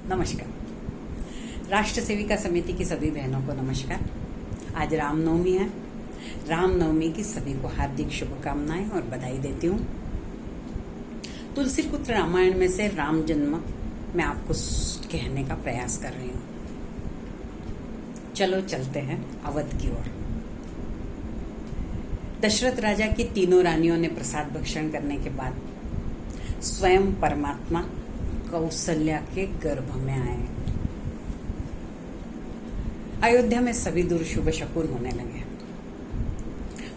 नमस्कार। राष्ट्र सेविका समिति की सभी बहनों को नमस्कार। आज रामनवमी है। रामनवमी की सभी को हार्दिक शुभकामनाएं और बधाई देती हूँ। तुलसी पुत्र रामायण में से राम जन्म मैं आपको कहने का प्रयास कर रही हूँ। चलो चलते हैं अवध की ओर। दशरथ राजा की तीनों रानियों ने प्रसाद भक्षण करने के बाद स्वयं परमात्मा कौशल्या के गर्भ में आए। अयोध्या में सभी दूर शुभ शकुन होने लगे।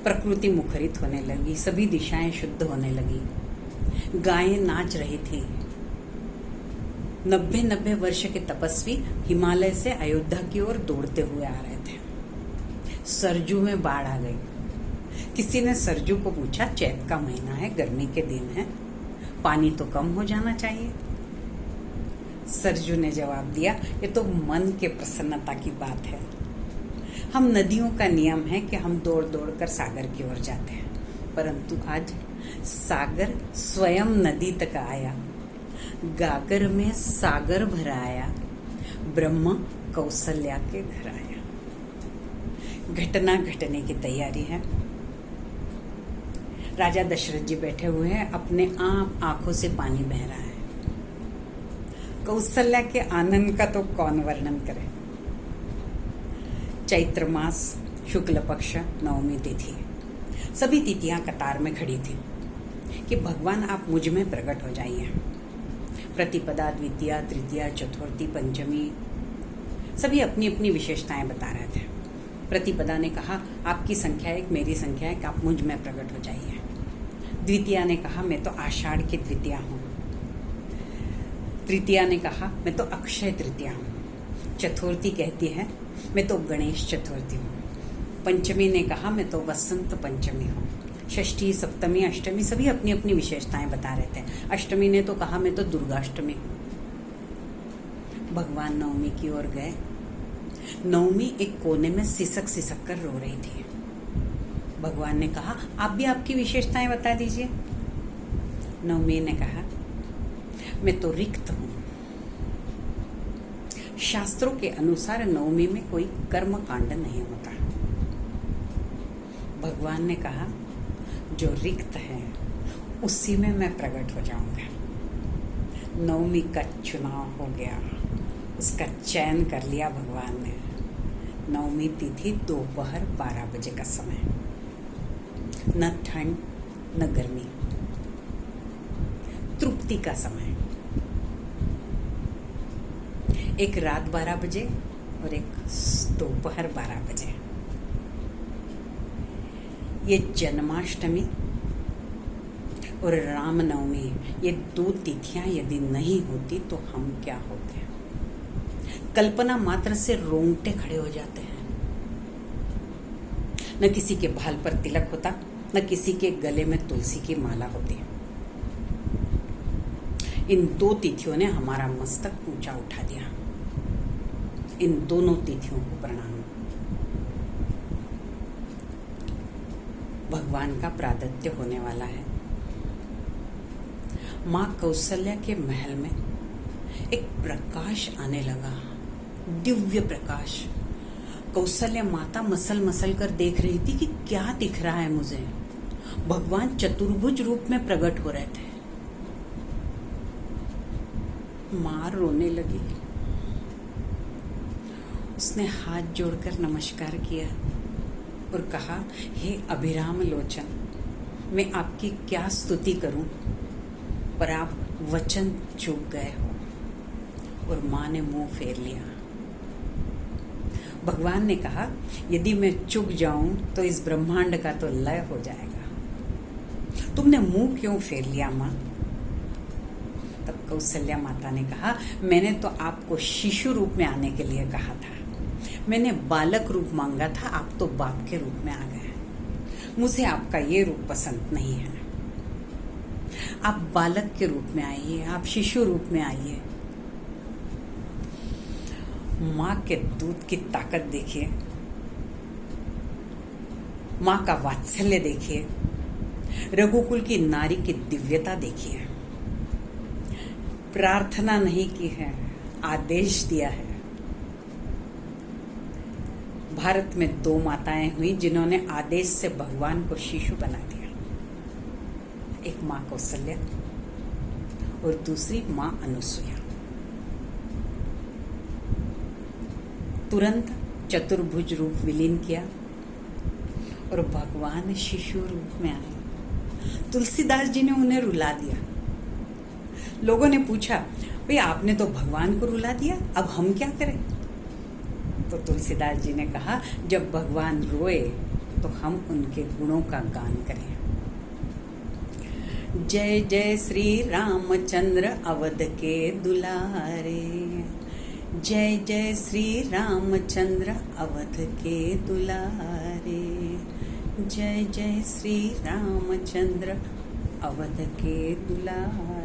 प्रकृति मुखरित होने लगी, सभी दिशाएं शुद्ध होने लगी। गायें नाच रही थी। 90 वर्ष के तपस्वी हिमालय से अयोध्या की ओर दौड़ते हुए आ रहे थे। सरजू में बाढ़ आ गई। किसी ने सरजू को पूछा, चैत का महीना है, गर्मी के दिन है, पानी तो कम हो जाना चाहिए। सरजू ने जवाब दिया, ये तो मन के प्रसन्नता की बात है। हम नदियों का नियम है कि हम दौड़ दौड़ कर सागर की ओर जाते हैं, परंतु आज सागर स्वयं नदी तक आया। गागर में सागर भराया, ब्रह्म कौशल्या के घर आया। घटना घटने की तैयारी है। राजा दशरथ जी बैठे हुए हैं, अपने आंखों से पानी बह रहा है। कौशल्या के आनंद का तो कौन वर्णन करे। चैत्र मास शुक्ल पक्ष नवमी तिथि, सभी तिथियां कतार में खड़ी थी कि भगवान आप मुझ में प्रकट हो जाइए। प्रतिपदा, द्वितीया, तृतीया, चतुर्थी, पंचमी सभी अपनी अपनी विशेषताएं बता रहे थे। प्रतिपदा ने कहा, आपकी संख्या एक, मेरी संख्या एक, आप मुझ में प्रकट हो जाइए। द्वितीया ने कहा, मैं तो आषाढ़ की तृतीया हूँ। तृतीया ने कहा, मैं तो अक्षय तृतीया हूँ। चतुर्थी कहती है, मैं तो गणेश चतुर्थी हूँ। पंचमी ने कहा, मैं तो वसंत पंचमी हूँ। षष्ठी, सप्तमी, अष्टमी सभी अपनी अपनी विशेषताएं बता रहे थे। अष्टमी ने तो कहा, मैं तो दुर्गाष्टमी हूँ। भगवान नवमी की ओर गए। नवमी एक कोने में सिसक सिसक कर रो रही थी। भगवान ने कहा, आप भी आपकी विशेषताएं बता दीजिए। नवमी ने कहा, मैं तो रिक्त हूं। शास्त्रों के अनुसार नवमी में कोई कर्म कांड नहीं होता। भगवान ने कहा, जो रिक्त है उसी में मैं प्रकट हो जाऊंगा। नवमी का चुनाव हो गया, उसका चयन कर लिया भगवान ने। नवमी तिथि दोपहर 12 बजे का समय, न ठंड न गर्मी, तृप्ति का समय। एक रात 12 बजे और एक दोपहर 12 बजे। ये जन्माष्टमी और रामनवमी, ये दो तिथियां यदि नहीं होती तो हम क्या होते। कल्पना मात्र से रोंगटे खड़े हो जाते हैं। न किसी के भाल पर तिलक होता, न किसी के गले में तुलसी की माला होती। इन दो तिथियों ने हमारा मस्तक ऊंचा उठा दिया। इन दोनों तिथियों को प्रणाम। भगवान का प्रागट्य होने वाला है। मां कौशल्या के महल में एक प्रकाश आने लगा, दिव्य प्रकाश। कौशल्या माता मसल मसल कर देख रही थी कि क्या दिख रहा है मुझे। भगवान चतुर्भुज रूप में प्रकट हो रहे थे। मां रोने लगी। उसने हाथ जोड़कर नमस्कार किया और कहा, हे अभिराम लोचन, मैं आपकी क्या स्तुति करूं, पर आप वचन चूक गए हो। और मां ने मुंह फेर लिया। भगवान ने कहा, यदि मैं चूक जाऊं तो इस ब्रह्मांड का तो लय हो जाएगा। तुमने मुंह क्यों फेर लिया मां? तब कौशल्या माता ने कहा, मैंने तो आपको शिशु रूप में आने के लिए कहा था। मैंने बालक रूप मांगा था, आप तो बाप के रूप में आ गए। मुझे आपका ये रूप पसंद नहीं है। आप बालक के रूप में आइए, आप शिशु रूप में आइए। मां के दूध की ताकत देखिए, मां का वात्सल्य देखिए, रघुकुल की नारी की दिव्यता देखिए। प्रार्थना नहीं की है, आदेश दिया है। भारत में 2 माताएं हुई जिन्होंने आदेश से भगवान को शिशु बना दिया। एक माँ कौशल्या और दूसरी माँ अनुसुईया। तुरंत चतुर्भुज रूप विलीन किया और भगवान शिशु रूप में आए। तुलसीदास जी ने उन्हें रुला दिया। लोगों ने पूछा, भाई आपने तो भगवान को रुला दिया, अब हम क्या करें? तो तुलसीदास जी ने कहा, जब भगवान रोए तो हम उनके गुणों का गान करें। जय जय श्री रामचंद्र अवध के दुलारे, जय जय श्री रामचंद्र अवध के दुलारे, जय जय श्री रामचंद्र अवध के दुलारे।